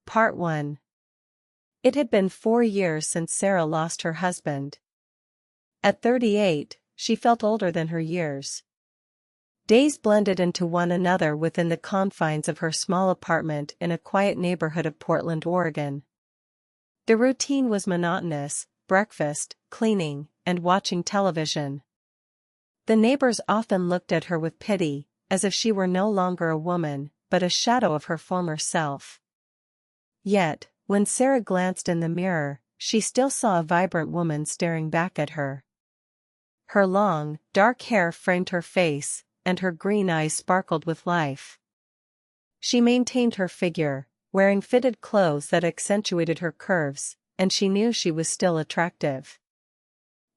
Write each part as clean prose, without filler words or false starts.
Part 1. It had been 4 years since Sarah lost her husband. At 38, she felt older than her years. Days blended into one another within the confines of her small apartment in a quiet neighborhood of Portland, Oregon. The routine was monotonous: breakfast, cleaning, and watching television. The neighbors often looked at her with pity, as if she were no longer a woman, but a shadow of her former self. Yet, when Sarah glanced in the mirror, she still saw a vibrant woman staring back at her. Her long, dark hair framed her face, and her green eyes sparkled with life. She maintained her figure, wearing fitted clothes that accentuated her curves, and she knew she was still attractive.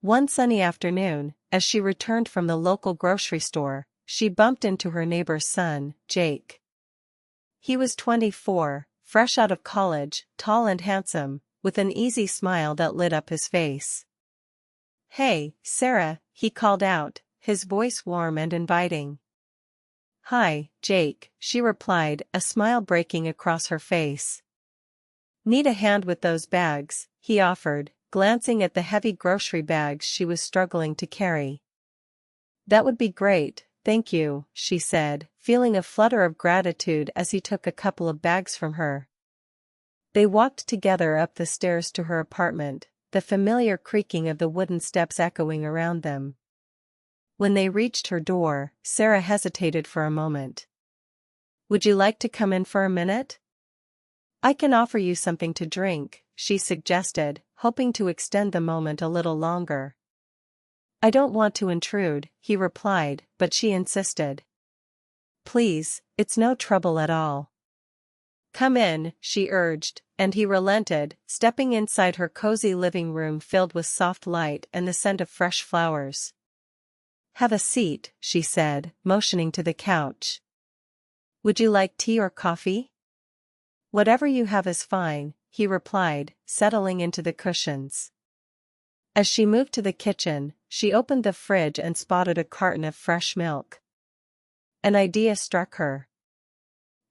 One sunny afternoon, as she returned from the local grocery store, she bumped into her neighbor's son, Jake. He was 24, fresh out of college, tall and handsome, with an easy smile that lit up his face. "Hey, Sarah," he called out, his voice warm and inviting. "Hi, Jake," she replied, a smile breaking across her face. "Need a hand with those bags?" he offered, glancing at the heavy grocery bags she was struggling to carry. "That would be great, thank you," she said, feeling a flutter of gratitude as he took a couple of bags from her. They walked together up the stairs to her apartment, the familiar creaking of the wooden steps echoing around them. When they reached her door, Sarah hesitated for a moment. "Would you like to come in for a minute? I can offer you something to drink," she suggested, hoping to extend the moment a little longer. "I don't want to intrude," he replied, but she insisted. "Please, it's no trouble at all." "Come in," she urged, and he relented, stepping inside her cozy living room filled with soft light and the scent of fresh flowers. "Have a seat," she said, motioning to the couch. "Would you like tea or coffee?" "Whatever you have is fine," he replied, settling into the cushions. As she moved to the kitchen, she opened the fridge and spotted a carton of fresh milk. An idea struck her.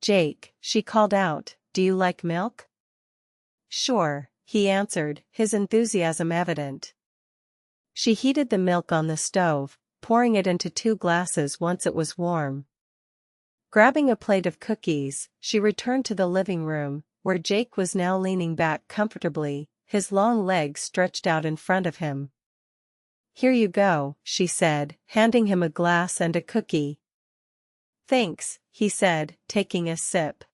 "Jake," she called out, "do you like milk?" "Sure," he answered, his enthusiasm evident. She heated the milk on the stove, pouring it into 2 glasses once it was warm. Grabbing a plate of cookies, she returned to the living room, where Jake was now leaning back comfortably, his long legs stretched out in front of him. "Here you go," she said, handing him a glass and a cookie. "Thanks," he said, taking a sip.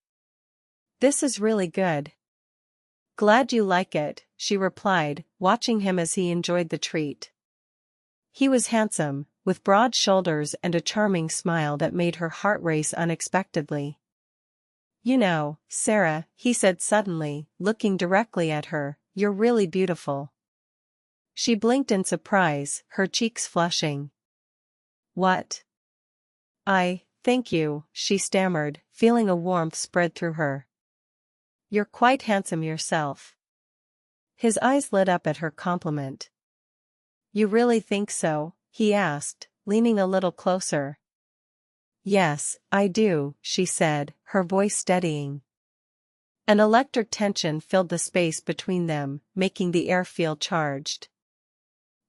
"This is really good." "Glad you like it," she replied, watching him as he enjoyed the treat. He was handsome, with broad shoulders and a charming smile that made her heart race unexpectedly. "You know, Sarah," he said suddenly, looking directly at her, "you're really beautiful." She blinked in surprise, her cheeks flushing. "What?" Thank you," she stammered, feeling a warmth spread through her. "You're quite handsome yourself." His eyes lit up at her compliment. "You really think so?" he asked, leaning a little closer. "Yes, I do," she said, her voice steadying. An electric tension filled the space between them, making the air feel charged.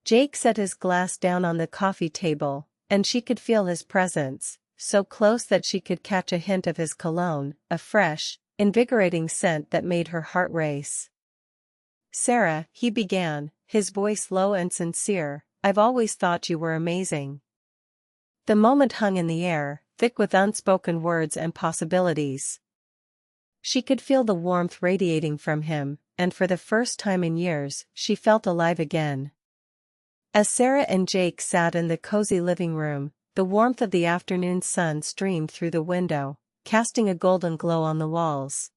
Jake set his glass down on the coffee table, and she could feel his presence, so close that she could catch a hint of his cologne, a fresh, invigorating scent that made her heart race. "Sarah," he began, his voice low and sincere, "I've always thought you were amazing." The moment hung in the air, thick with unspoken words and possibilities. She could feel the warmth radiating from him, and for the first time in years, she felt alive again. As Sarah and Jake sat in the cozy living room, the warmth of the afternoon sun streamed through the window, casting a golden glow on the walls.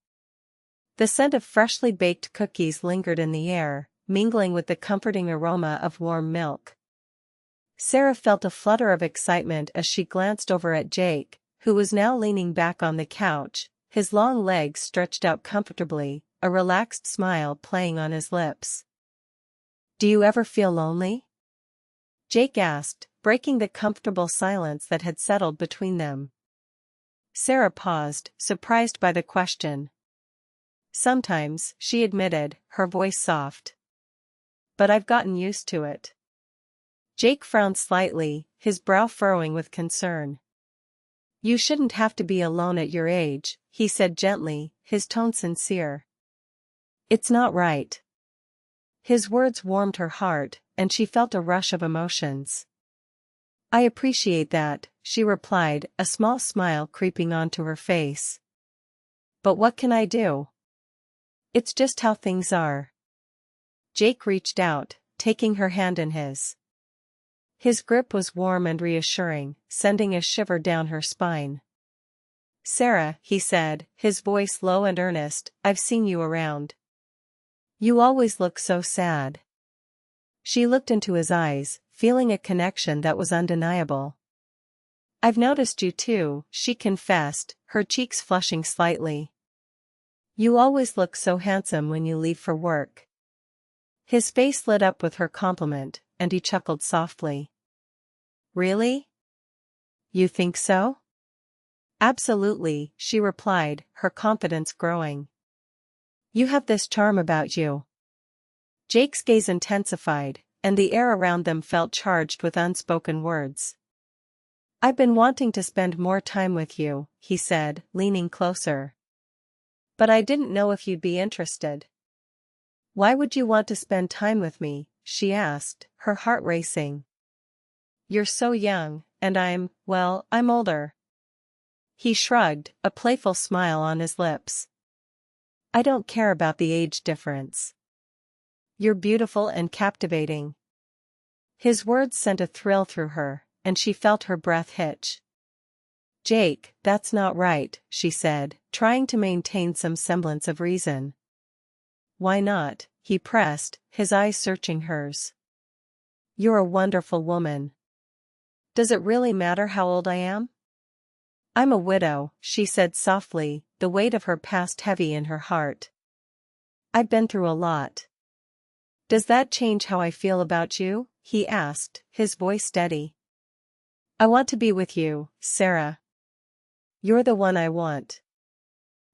The scent of freshly baked cookies lingered in the air, mingling with the comforting aroma of warm milk. Sarah felt a flutter of excitement as she glanced over at Jake, who was now leaning back on the couch, his long legs stretched out comfortably, a relaxed smile playing on his lips. "Do you ever feel lonely?" Jake asked, breaking the comfortable silence that had settled between them. Sarah paused, surprised by the question. Sometimes, she admitted, her voice soft. But I've gotten used to it. Jake frowned slightly, his brow furrowing with concern. You shouldn't have to be alone at your age, he said gently, his tone sincere. It's not right. His words warmed her heart, and she felt a rush of emotions. I appreciate that, she replied, a small smile creeping onto her face. But what can I do? It's just how things are. Jake reached out, taking her hand in his. His grip was warm and reassuring, sending a shiver down her spine. Sarah, he said, his voice low and earnest, I've seen you around. You always look so sad. She looked into his eyes, feeling a connection that was undeniable. I've noticed you too, she confessed, her cheeks flushing slightly. You always look so handsome when you leave for work. His face lit up with her compliment, and he chuckled softly. Really? You think so? Absolutely, she replied, her confidence growing. You have this charm about you. Jake's gaze intensified, and the air around them felt charged with unspoken words. I've been wanting to spend more time with you, he said, leaning closer. But I didn't know if you'd be interested. Why would you want to spend time with me? She asked, her heart racing. You're so young, and I'm older. He shrugged, a playful smile on his lips. I don't care about the age difference. You're beautiful and captivating. His words sent a thrill through her, and she felt her breath hitch. Jake, that's not right, she said, trying to maintain some semblance of reason. Why not? He pressed, his eyes searching hers. You're a wonderful woman. Does it really matter how old I am? I'm a widow, she said softly, the weight of her past heavy in her heart. I've been through a lot. Does that change how I feel about you? He asked, his voice steady. I want to be with you, Sarah. You're the one I want.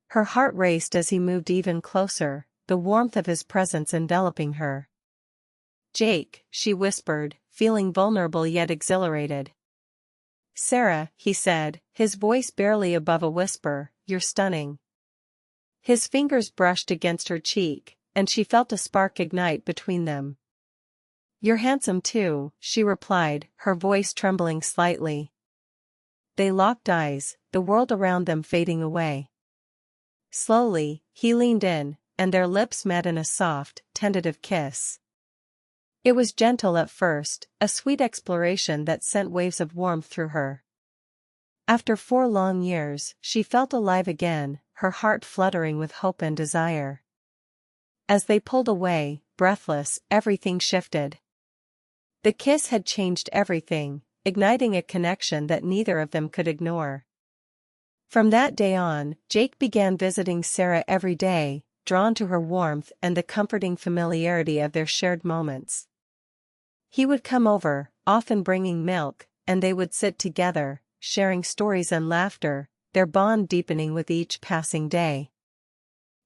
Her heart raced as he moved even closer, the warmth of his presence enveloping her. Jake, she whispered, feeling vulnerable yet exhilarated. Sarah, he said, his voice barely above a whisper, you're stunning. His fingers brushed against her cheek, and she felt a spark ignite between them. You're handsome too, she replied, her voice trembling slightly. They locked eyes, the world around them fading away. Slowly, he leaned in, and their lips met in a soft, tentative kiss. It was gentle at first, a sweet exploration that sent waves of warmth through her. After 4 long years, she felt alive again, her heart fluttering with hope and desire. As they pulled away, breathless, everything shifted. The kiss had changed everything, igniting a connection that neither of them could ignore. From that day on, Jake began visiting Sarah every day, drawn to her warmth and the comforting familiarity of their shared moments. He would come over, often bringing milk, and they would sit together, sharing stories and laughter, their bond deepening with each passing day.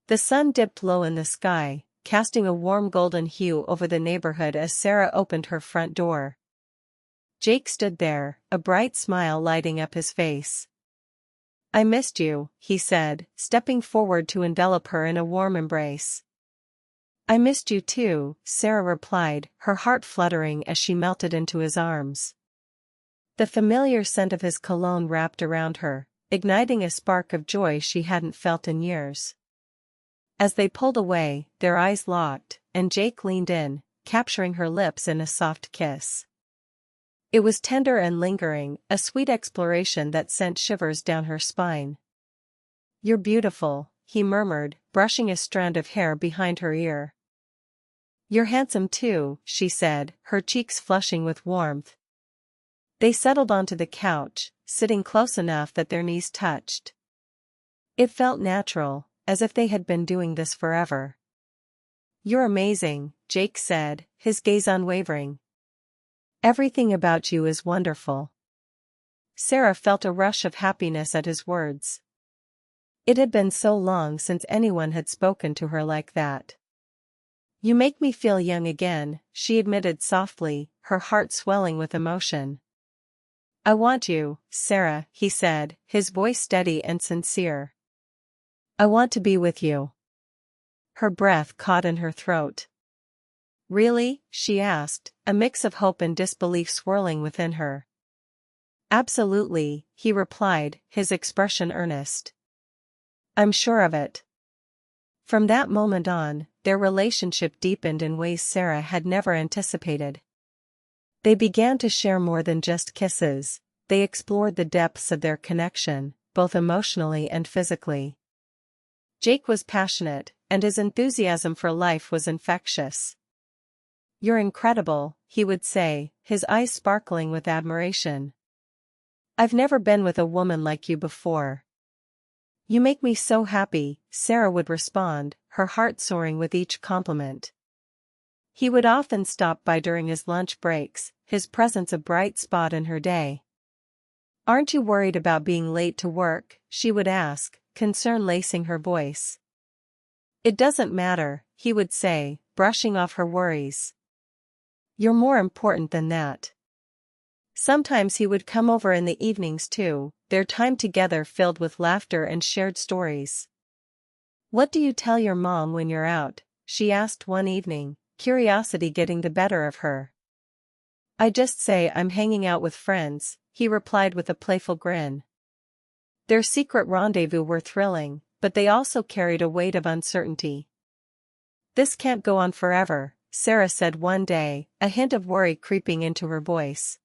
The sun dipped low in the sky, casting a warm golden hue over the neighborhood as Sarah opened her front door. Jake stood there, a bright smile lighting up his face. I missed you, he said, stepping forward to envelop her in a warm embrace. I missed you too, Sarah replied, her heart fluttering as she melted into his arms. The familiar scent of his cologne wrapped around her, igniting a spark of joy she hadn't felt in years. As they pulled away, their eyes locked, and Jake leaned in, capturing her lips in a soft kiss. It was tender and lingering, a sweet exploration that sent shivers down her spine. You're beautiful, he murmured, brushing a strand of hair behind her ear. You're handsome too, she said, her cheeks flushing with warmth. They settled onto the couch, sitting close enough that their knees touched. It felt natural, as if they had been doing this forever. You're amazing, Jake said, his gaze unwavering. Everything about you is wonderful. Sarah felt a rush of happiness at his words. It had been so long since anyone had spoken to her like that. "You make me feel young again," she admitted softly, her heart swelling with emotion. "I want you, Sarah," he said, his voice steady and sincere. "I want to be with you." Her breath caught in her throat. "Really?" she asked, a mix of hope and disbelief swirling within her. "Absolutely," he replied, his expression earnest. "I'm sure of it." From that moment on, their relationship deepened in ways Sarah had never anticipated. They began to share more than just kisses, they explored the depths of their connection, both emotionally and physically. Jake was passionate, and his enthusiasm for life was infectious. "You're incredible," he would say, his eyes sparkling with admiration. "I've never been with a woman like you before." "You make me so happy," Sarah would respond, her heart soaring with each compliment. He would often stop by during his lunch breaks, his presence a bright spot in her day. "Aren't you worried about being late to work?" she would ask, concern lacing her voice. "It doesn't matter," he would say, brushing off her worries. "You're more important than that." Sometimes he would come over in the evenings too, their time together filled with laughter and shared stories. "What do you tell your mom when you're out?" she asked one evening, curiosity getting the better of her. "I just say I'm hanging out with friends," he replied with a playful grin. Their secret rendezvous were thrilling, but they also carried a weight of uncertainty. "This can't go on forever," Sarah said one day, a hint of worry creeping into her voice.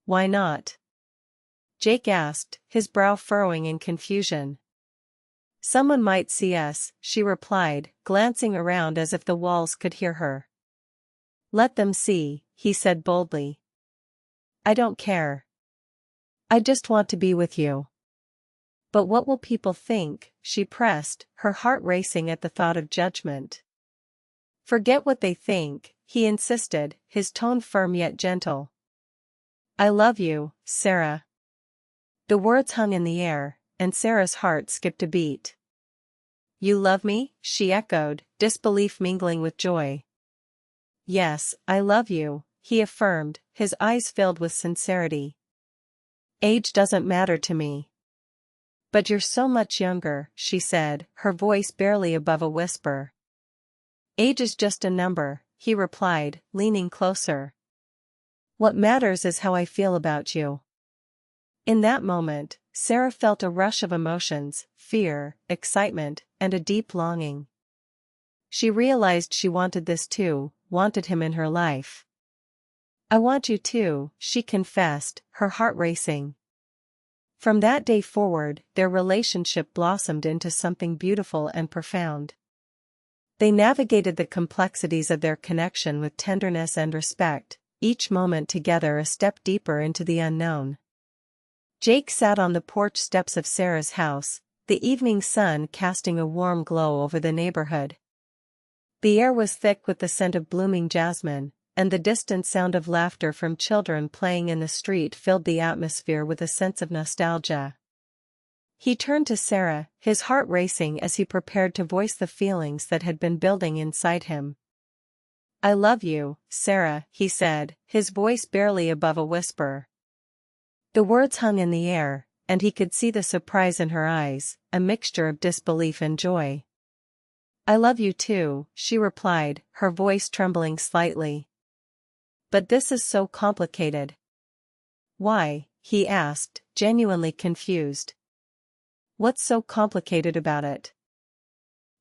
"Why not?" Jake asked, his brow furrowing in confusion. "Someone might see us," she replied, glancing around as if the walls could hear her. "Let them see," he said boldly. "I don't care. I just want to be with you." "But what will people think?" she pressed, her heart racing at the thought of judgment. "Forget what they think," he insisted, his tone firm yet gentle. "I love you, Sarah." The words hung in the air, and Sarah's heart skipped a beat. "You love me?" she echoed, disbelief mingling with joy. "Yes, I love you," he affirmed, his eyes filled with sincerity. "Age doesn't matter to me." "But you're so much younger," she said, her voice barely above a whisper. "Age is just a number," he replied, leaning closer. "What matters is how I feel about you." In that moment, Sarah felt a rush of emotions, fear, excitement, and a deep longing. She realized she wanted this too, wanted him in her life. "I want you too," she confessed, her heart racing. From that day forward, their relationship blossomed into something beautiful and profound. They navigated the complexities of their connection with tenderness and respect, each moment together a step deeper into the unknown. Jake sat on the porch steps of Sarah's house, the evening sun casting a warm glow over the neighborhood. The air was thick with the scent of blooming jasmine, and the distant sound of laughter from children playing in the street filled the atmosphere with a sense of nostalgia. He turned to Sarah, his heart racing as he prepared to voice the feelings that had been building inside him. "I love you, Sarah," he said, his voice barely above a whisper. The words hung in the air, and he could see the surprise in her eyes, a mixture of disbelief and joy. "I love you too," she replied, her voice trembling slightly. "But this is so complicated." "Why?" he asked, genuinely confused. "What's so complicated about it?"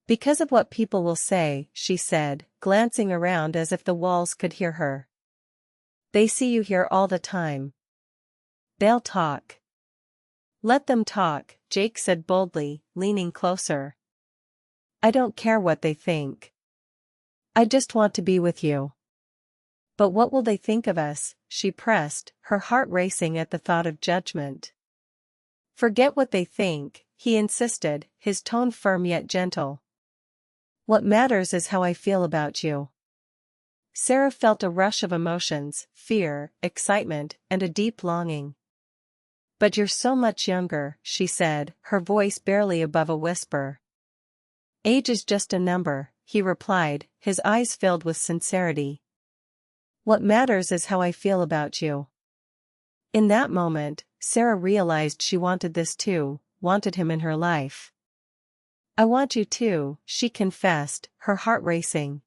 "Because of what people will say," she said, glancing around as if the walls could hear her. "They see you here all the time. They'll talk." "Let them talk," Jake said boldly, leaning closer. "I don't care what they think. I just want to be with you." "But what will they think of us?" she pressed, her heart racing at the thought of judgment. "Forget what they think," he insisted, his tone firm yet gentle. "What matters is how I feel about you." Sarah felt a rush of emotions, fear, excitement, and a deep longing. But you're so much younger, she said, her voice barely above a whisper. Age is just a number, he replied, his eyes filled with sincerity. What matters is how I feel about you. In that moment, Sarah realized she wanted this too, wanted him in her life. I want you too, she confessed, her heart racing.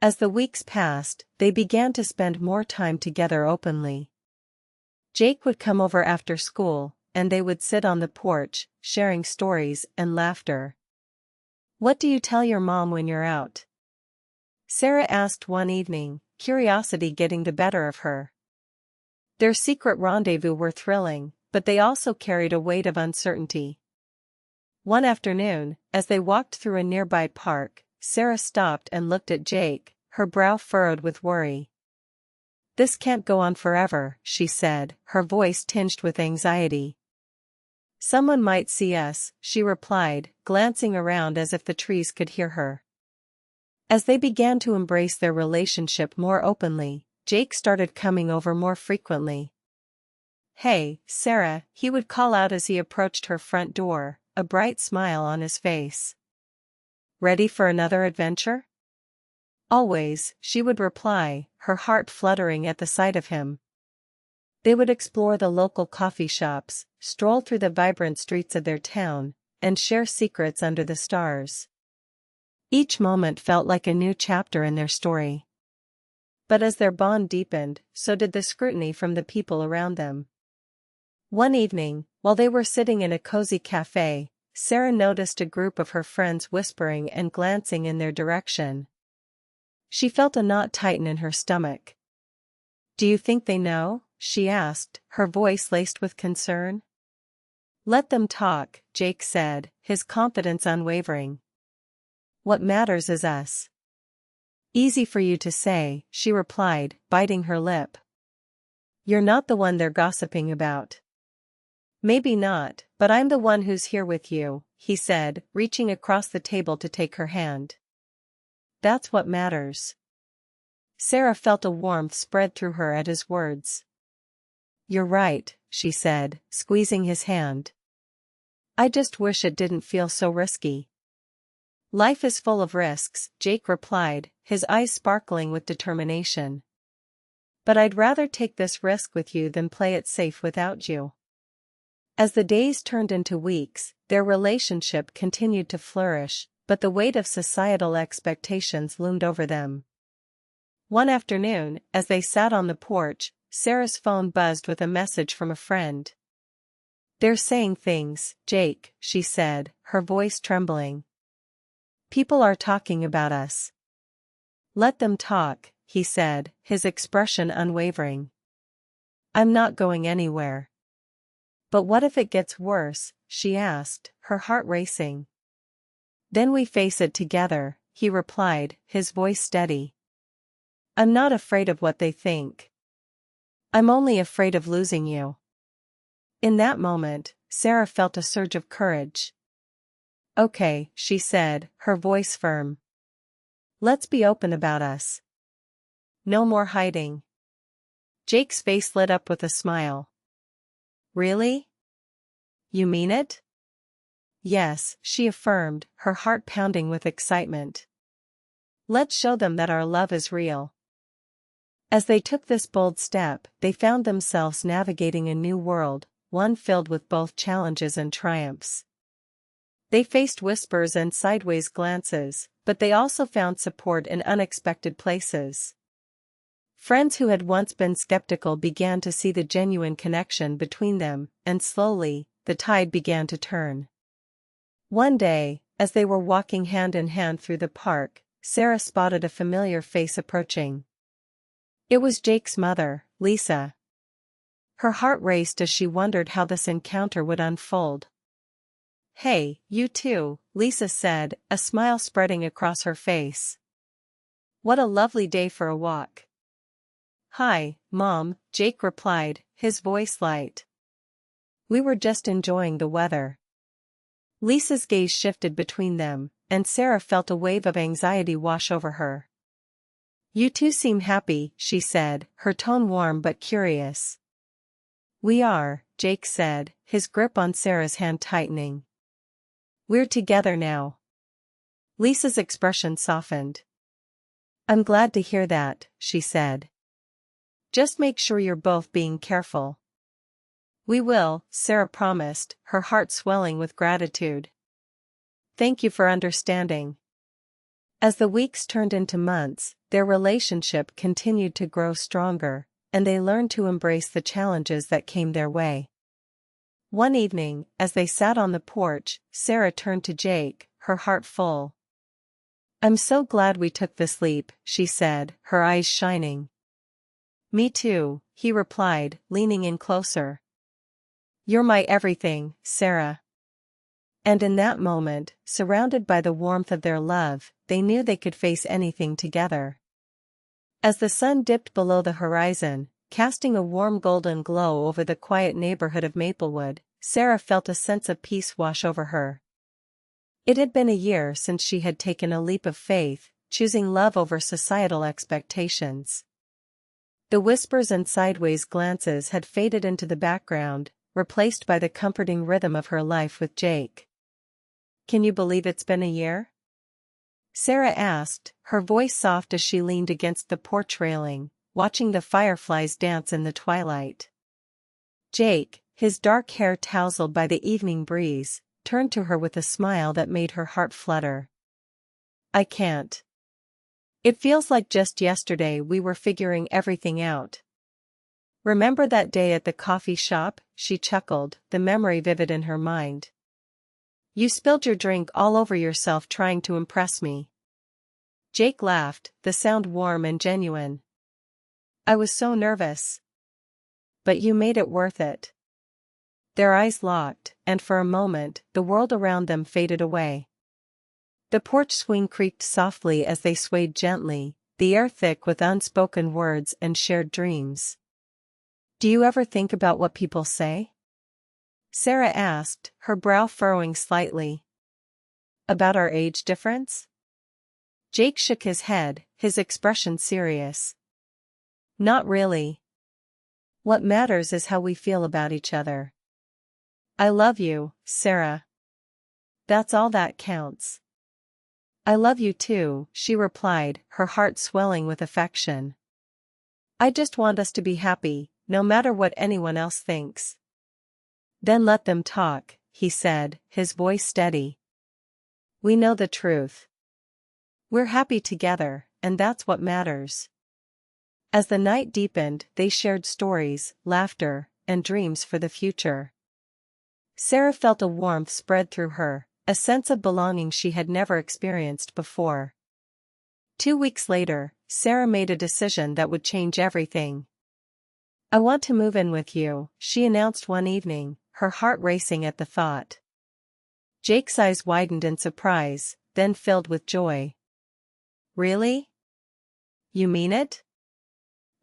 As the weeks passed, they began to spend more time together openly. Jake would come over after school, and they would sit on the porch, sharing stories and laughter. What do you tell your mom when you're out? Sarah asked one evening, curiosity getting the better of her. Their secret rendezvous were thrilling, but they also carried a weight of uncertainty. One afternoon, as they walked through a nearby park, Sarah stopped and looked at Jake, her brow furrowed with worry. This can't go on forever, she said, her voice tinged with anxiety. Someone might see us, she replied, glancing around as if the trees could hear her. As they began to embrace their relationship more openly, Jake started coming over more frequently. Hey, Sarah, he would call out as he approached her front door, a bright smile on his face. Ready for another adventure? Always, she would reply, her heart fluttering at the sight of him. They would explore the local coffee shops, stroll through the vibrant streets of their town, and share secrets under the stars. Each moment felt like a new chapter in their story. But as their bond deepened, so did the scrutiny from the people around them. One evening, while they were sitting in a cozy cafe, Sarah noticed a group of her friends whispering and glancing in their direction. She felt a knot tighten in her stomach. Do you think they know? She asked, her voice laced with concern. Let them talk, Jake said, his confidence unwavering. What matters is us. Easy for you to say, she replied, biting her lip. You're not the one they're gossiping about. Maybe not, but I'm the one who's here with you, he said, reaching across the table to take her hand. That's what matters. Sarah felt a warmth spread through her at his words. You're right, she said, squeezing his hand. I just wish it didn't feel so risky. Life is full of risks, Jake replied, his eyes sparkling with determination. But I'd rather take this risk with you than play it safe without you. As the days turned into weeks, their relationship continued to flourish, but the weight of societal expectations loomed over them. One afternoon, as they sat on the porch, Sarah's phone buzzed with a message from a friend. They're saying things, Jake, she said, her voice trembling. People are talking about us. Let them talk, he said, his expression unwavering. I'm not going anywhere. But what if it gets worse, she asked, her heart racing. Then we face it together, he replied, his voice steady. I'm not afraid of what they think. I'm only afraid of losing you. In that moment, Sarah felt a surge of courage. Okay, she said, her voice firm. Let's be open about us. No more hiding. Jake's face lit up with a smile. Really? You mean it? Yes, she affirmed, her heart pounding with excitement. Let's show them that our love is real. As they took this bold step, they found themselves navigating a new world, one filled with both challenges and triumphs. They faced whispers and sideways glances, but they also found support in unexpected places. Friends who had once been skeptical began to see the genuine connection between them, and slowly, the tide began to turn. One day, as they were walking hand in hand through the park, Sarah spotted a familiar face approaching. It was Jake's mother, Lisa. Her heart raced as she wondered how this encounter would unfold. Hey, you too, Lisa said, a smile spreading across her face. What a lovely day for a walk. Hi, Mom, Jake replied, his voice light. We were just enjoying the weather. Lisa's gaze shifted between them, and Sarah felt a wave of anxiety wash over her. You two seem happy, she said, her tone warm but curious. We are, Jake said, his grip on Sarah's hand tightening. We're together now. Lisa's expression softened. I'm glad to hear that, she said. Just make sure you're both being careful. We will, Sarah promised, her heart swelling with gratitude. Thank you for understanding. As the weeks turned into months, their relationship continued to grow stronger, and they learned to embrace the challenges that came their way. One evening, as they sat on the porch, Sarah turned to Jake, her heart full. I'm so glad we took this leap, she said, her eyes shining. Me too, he replied, leaning in closer. You're my everything, Sarah. And in that moment, surrounded by the warmth of their love, they knew they could face anything together. As the sun dipped below the horizon, casting a warm golden glow over the quiet neighborhood of Maplewood, Sarah felt a sense of peace wash over her. It had been a year since she had taken a leap of faith, choosing love over societal expectations. The whispers and sideways glances had faded into the background, replaced by the comforting rhythm of her life with Jake. Can you believe it's been a year? Sarah asked, her voice soft as she leaned against the porch railing, watching the fireflies dance in the twilight. Jake, his dark hair tousled by the evening breeze, turned to her with a smile that made her heart flutter. I can't. It feels like just yesterday we were figuring everything out. Remember that day at the coffee shop? She chuckled, the memory vivid in her mind. You spilled your drink all over yourself trying to impress me. Jake laughed, the sound warm and genuine. I was so nervous. But you made it worth it. Their eyes locked, and for a moment, the world around them faded away. The porch swing creaked softly as they swayed gently, the air thick with unspoken words and shared dreams. Do you ever think about what people say? Sarah asked, her brow furrowing slightly. About our age difference? Jake shook his head, his expression serious. Not really. What matters is how we feel about each other. I love you, Sarah. That's all that counts. I love you too, she replied, her heart swelling with affection. I just want us to be happy, no matter what anyone else thinks. Then let them talk, he said, his voice steady. We know the truth. We're happy together, and that's what matters. As the night deepened, they shared stories, laughter, and dreams for the future. Sarah felt a warmth spread through her, a sense of belonging she had never experienced before. 2 weeks later, Sarah made a decision that would change everything. I want to move in with you, she announced one evening, her heart racing at the thought. Jake's eyes widened in surprise, then filled with joy. Really? You mean it?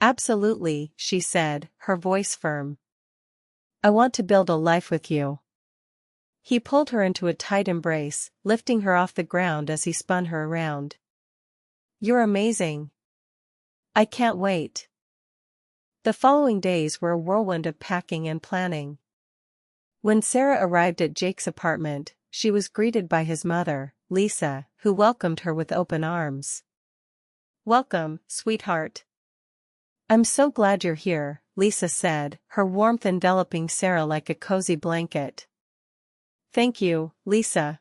Absolutely, she said, her voice firm. I want to build a life with you. He pulled her into a tight embrace, lifting her off the ground as he spun her around. You're amazing. I can't wait. The following days were a whirlwind of packing and planning. When Sarah arrived at Jake's apartment, she was greeted by his mother, Lisa, who welcomed her with open arms. Welcome, sweetheart. I'm so glad you're here, Lisa said, her warmth enveloping Sarah like a cozy blanket. Thank you, Lisa.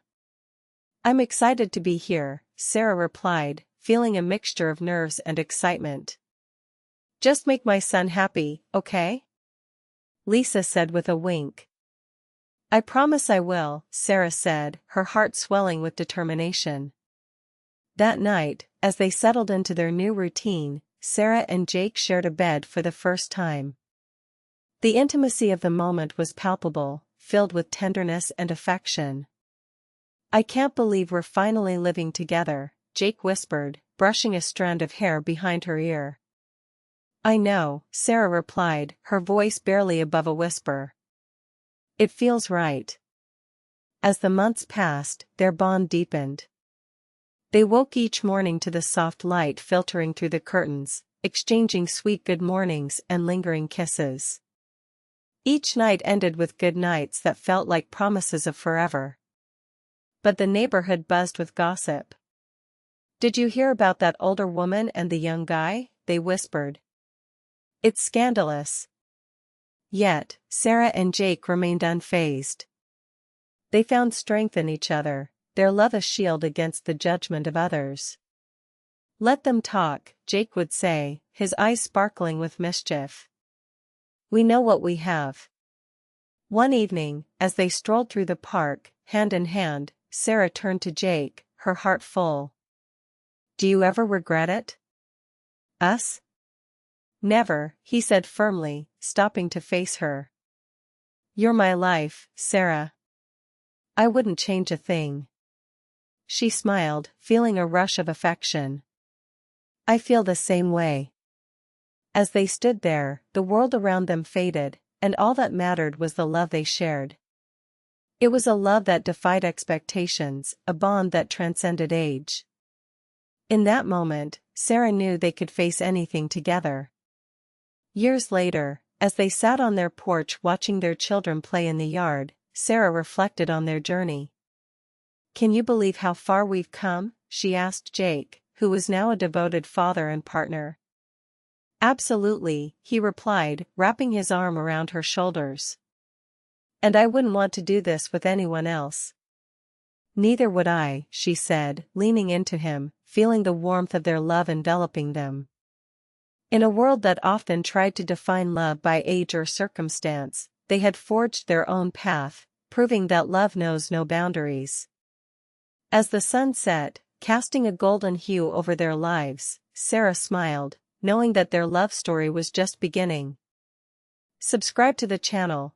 I'm excited to be here, Sarah replied, feeling a mixture of nerves and excitement. Just make my son happy, okay? Lisa said with a wink. I promise I will, Sarah said, her heart swelling with determination. That night, as they settled into their new routine, Sarah and Jake shared a bed for the first time. The intimacy of the moment was palpable, filled with tenderness and affection. I can't believe we're finally living together, Jake whispered, brushing a strand of hair behind her ear. I know, Sarah replied, her voice barely above a whisper. It feels right. As the months passed, their bond deepened. They woke each morning to the soft light filtering through the curtains, exchanging sweet good mornings and lingering kisses. Each night ended with good nights that felt like promises of forever. But the neighborhood buzzed with gossip. "Did you hear about that older woman and the young guy?" they whispered. "It's scandalous." Yet, Sarah and Jake remained unfazed. They found strength in each other, their love a shield against the judgment of others. "Let them talk," Jake would say, his eyes sparkling with mischief. "We know what we have." One evening, as they strolled through the park, hand in hand, Sarah turned to Jake, her heart full. "Do you ever regret it?" "Us?" "Never," he said firmly, stopping to face her. "You're my life, Sarah. I wouldn't change a thing." She smiled, feeling a rush of affection. "I feel the same way." As they stood there, the world around them faded, and all that mattered was the love they shared. It was a love that defied expectations, a bond that transcended age. In that moment, Sarah knew they could face anything together. Years later, as they sat on their porch watching their children play in the yard, Sarah reflected on their journey. "Can you believe how far we've come?" she asked Jake, who was now a devoted father and partner. "Absolutely," he replied, wrapping his arm around her shoulders. "And I wouldn't want to do this with anyone else." "Neither would I," she said, leaning into him, feeling the warmth of their love enveloping them. In a world that often tried to define love by age or circumstance, they had forged their own path, proving that love knows no boundaries. As the sun set, casting a golden hue over their lives, Sarah smiled, knowing that their love story was just beginning. Subscribe to the channel,